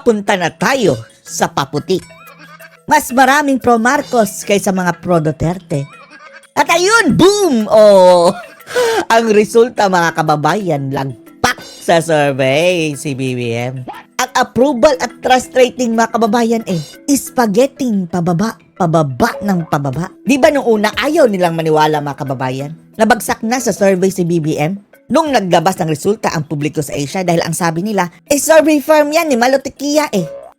papunta na tayo sa paputi. Mas maraming pro Marcos kaysa mga pro Duterte. At ayun, boom! Oh, ang resulta mga kababayan, lagpak sa survey si BBM. Ang approval at trust rating mga kababayan spaghetting pababa ng pababa. Di ba nung una ayaw nilang maniwala mga kababayan? Nabagsak na sa survey si BBM? Nung naglabas ng resulta ang publiko sa Asia dahil ang sabi nila, survey firm yan ni Malotikia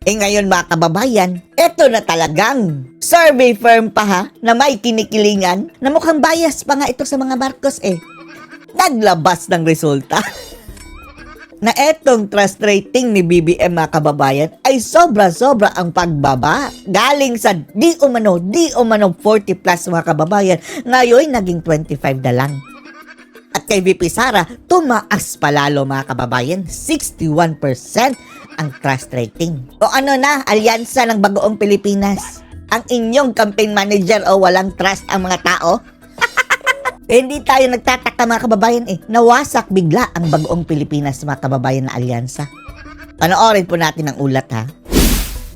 ngayon mga kababayan, eto na talagang survey firm pa na may kinikilingan na mukhang bias pa nga ito sa mga Marcos Naglabas ng resulta na etong trust rating ni BBM mga kababayan ay sobra-sobra ang pagbaba. Galing sa di umano 40 plus mga kababayan, ngayon naging 25 na lang. At kay VP Sara, tumaas palalo mga kababayan, 61% ang trust rating. O ano na, alyansa ng Bagoong Pilipinas? Ang inyong campaign manager o walang trust ang mga tao? Hindi tayo nagtataka mga kababayan nawasak bigla ang Bagoong Pilipinas mga kababayan na alyansa. Panoorin po natin ang ulat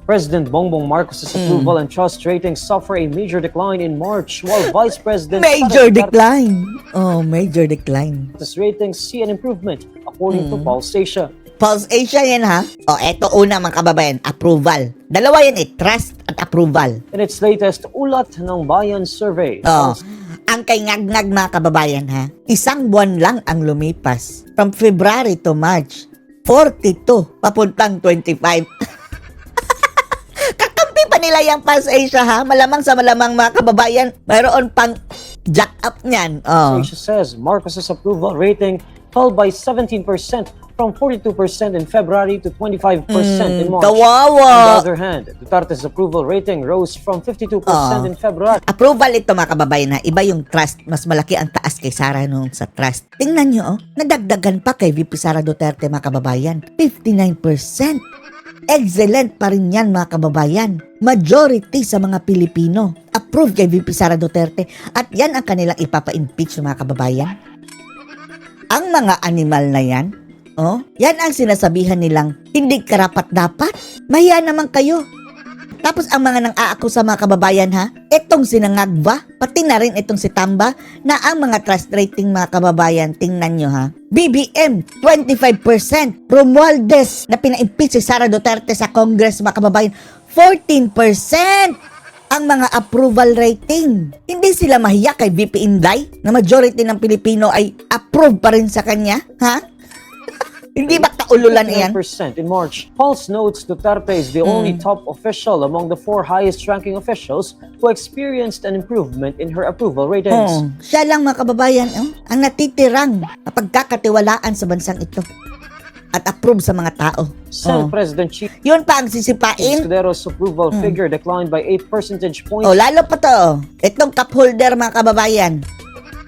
President Bongbong Marcos' approval and trust ratings suffer a major decline in March, while Vice President Major decline. Oh, major decline. ratings see an improvement, according to Pulse Asia. Pulse Asia yan eto una mga kababayan, approval. Dalawa yan trust at approval. In its latest Ulat ng Bayan survey, Ang kay ngag-ngag mga kababayan isang buwan lang ang lumipas. From February to March, 42 papuntang 25. Kakampi pa nila yung Pulse Asia malamang sa malamang mga kababayan, mayroon pang jack up niyan. Asia says Marcos' approval rating fell by 17% from 42% in February to 25% in March. Kawawa! On the other hand, Duterte's approval rating rose from 52% in February. Approval ito mga kababayan iba yung trust, mas malaki ang taas kay Sara nung sa trust. Tingnan nyo nadagdagan pa kay VP Sara Duterte mga kababayan, 59%. Excellent pa rin yan mga kababayan. Majority sa mga Pilipino approve kay VP Sara Duterte at yan ang kanilang ipapa-impeach mga kababayan. Ang mga animal na yan, yan ang sinasabihan nilang hindi karapat-dapat. Mahiya naman kayo. Tapos ang mga nang-aakusa mga kababayan itong sinangagba, pati na rin itong si Tamba, na ang mga trust rating mga kababayan, tingnan nyo BBM, 25%. Romualdez, na pina-impeach si Sara Duterte sa Congress mga kababayan, 14%. Ang mga approval rating. Hindi sila mahiya kay VP Inday, na majority ng Pilipino ay approve pa rin sa kanya, Hindi ba kaululan iyan? 9% in March. Pulse notes Duterte is the only top official among the 4 highest-ranking officials who experienced an improvement in her approval ratings. Siya lang mga kababayan ang natitirang pagkakatiwalaan sa bansang ito at approve sa mga tao. Senate President Chief Yun pa ang sisipain. Escudero's approval figure declined by 8 percentage points. Lalo pa to. Itong cup holder mga kababayan.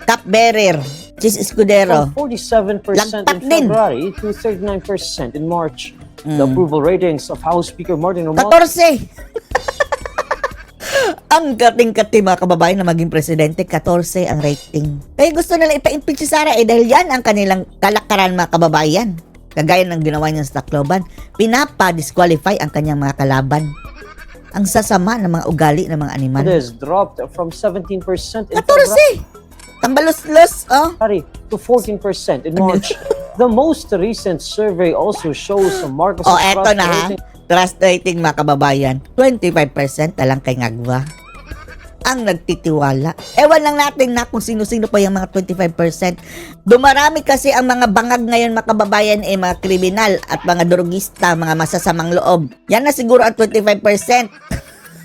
Cup bearer. Chis Escudero. From 47% Lagpat in din. February to 39% in March. The approval ratings of House Speaker Martin Romualdez 14. Ang kating-kati mga kababayan na maging presidente, 14 ang rating. Kaya gusto nila ipa-impeach si Sara dahil yan ang kanilang kalakaran mga kababayan. Kagaya ng ginawa niya sa Tacloban, pinapa-disqualify ang kanyang mga kalaban. Ang sasama ng mga ugali ng mga animal. dropped from 17% in 14! Tambalos-los, to 14% in March. The most recent survey also shows Marcos' eto trust na rating trust rating mga kababayan, 25% na lang kay Ngagwa ang nagtitiwala. Ewan lang natin na kung sino-sino pa yung mga 25%. Dumarami kasi ang mga bangag ngayon mga kababayan mga kriminal at mga drogista, mga masasamang loob. Yan na siguro ang 25%.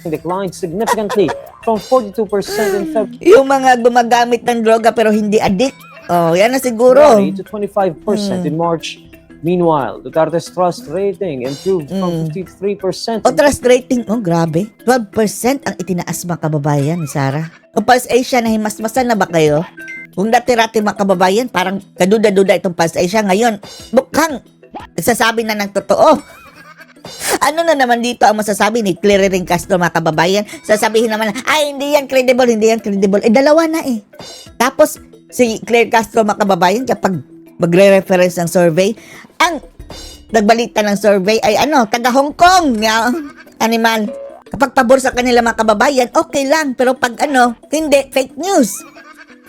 declined significantly from 42% in February Yung mga gumagamit ng droga pero hindi addict. Yan na siguro. to 25% in March. Meanwhile, Duterte's trust rating improved from 53% Trust rating, grabe. 12% ang itinaas mga kababayan ni Sara. Pulse Asia, nahimasmasan na ba kayo? Kung dati-rati mga kababayan, parang kaduda-duda itong Pulse Asia. Ngayon, mukhang nagsasabi na ng totoo. Ano na naman dito ang masasabi ni Claire Castro mga kababayan? Sasabihin naman hindi yan credible, hindi yan credible. Dalawa na Tapos, si Claire Castro mga kababayan, kapag magre-reference ng survey, ang nagbalita ng survey ay taga Hong Kong. Animal. Kapag pabor sa kanila mga kababayan, okay lang. Pero pag hindi, fake news.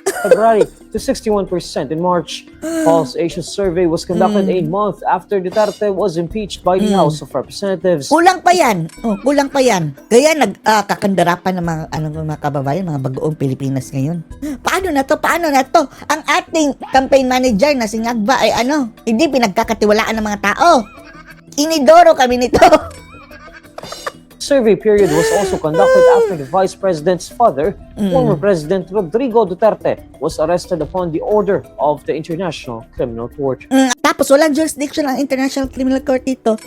February to 61% in March. Pulse Asia survey was conducted a month after Duterte was impeached by the House of Representatives. Kulang pa yan. Kulang pa yan. Kaya nagkakandarapan ng mga kababayan, mga bagoong Pilipinas ngayon. Paano na to? Ang ating campaign manager na si Ngagba ay hindi pinagkakatiwalaan ng mga tao. Inidoro kami nito. Survey period was also conducted after the Vice President's father, former President Rodrigo Duterte, was arrested upon the order of the International Criminal Court. Tapos walang jurisdiction ang International Criminal Court dito.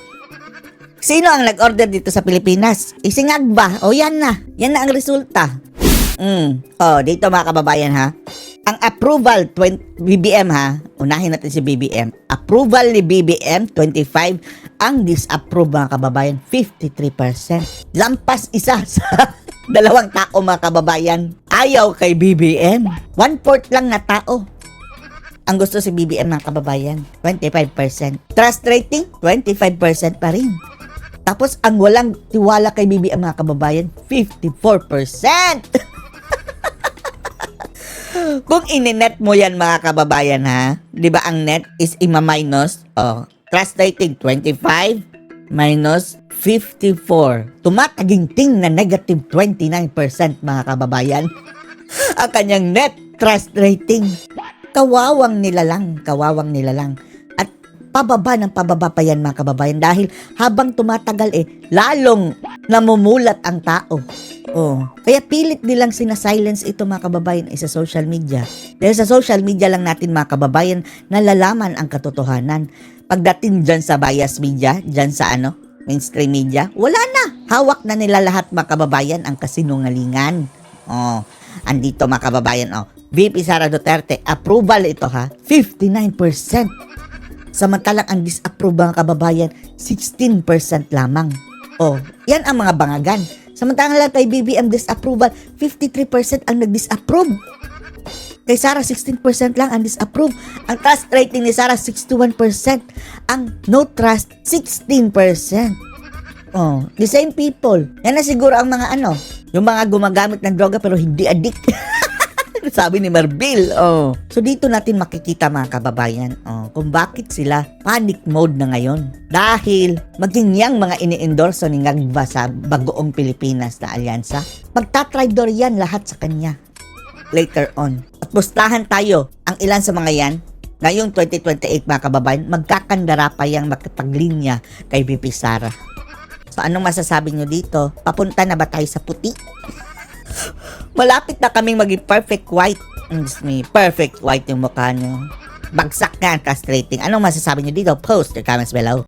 Sino ang nag-order dito sa Pilipinas? Si Ngagba. Yan na. Yan na ang resulta. Dito mga kababayan ha. Ang approval BBM ha. Unahin natin si BBM. Approval ni BBM 25, ang disapprove mga kababayan 53%. Lampas isa sa dalawang tao mga kababayan. Ayaw kay BBM. 1/4 lang na tao ang gusto si BBM mga kababayan. 25%. Trust rating 25% pa rin. Tapos ang walang tiwala kay BBM mga kababayan 54%. Kung ininet mo yan mga kababayan ha, di ba ang net is ima-minus, trust rating 25 minus 54. Tumataginting na negative 29% mga kababayan. Ang kanyang net trust rating. Kawawang nila lang. At pababa ng pababa pa yan mga kababayan dahil habang tumatagal lalong namumulat ang tao. Kaya pilit nilang sinasilence ito mga kababayan sa social media. Dahil sa social media lang natin mga kababayan nalalaman ang katotohanan. Pagdating dyan sa bias media, dyan sa mainstream media, wala na. Hawak na nila lahat mga kababayan ang kasinungalingan. Andito mga kababayan, VP Sara Duterte, approval ito ha, 59%. Samantalang ang disapprove mga kababayan, 16% lamang. Yan ang mga bangagan. Samantalang kay BBM disapproval, 53% ang nag-disapprove. Kay Sara, 16% lang ang disapprove. Ang trust rating ni Sara, 61%. Ang no trust, 16%. The same people. Yan na siguro ang mga yung mga gumagamit ng droga pero hindi addict. Sabi ni Marbil. So dito natin makikita mga kababayan kung bakit sila panic mode na ngayon. Dahil maging yang mga ini-endorso ni Ngagba sa bagoong Pilipinas na alyansa, magtatraidor yan lahat sa kanya later on. At pustahan tayo ang ilan sa mga yan ngayong 2028 mga kababayan, magkakandara pa yang makipaglinya kay VP Sara. So anong masasabi nyo dito? Papunta na ba tayo sa puti? Malapit na kaming maging perfect white. Perfect white yung mukha nyo. Bagsak na ang trust rating. Anong masasabi nyo dito? Post your comments below.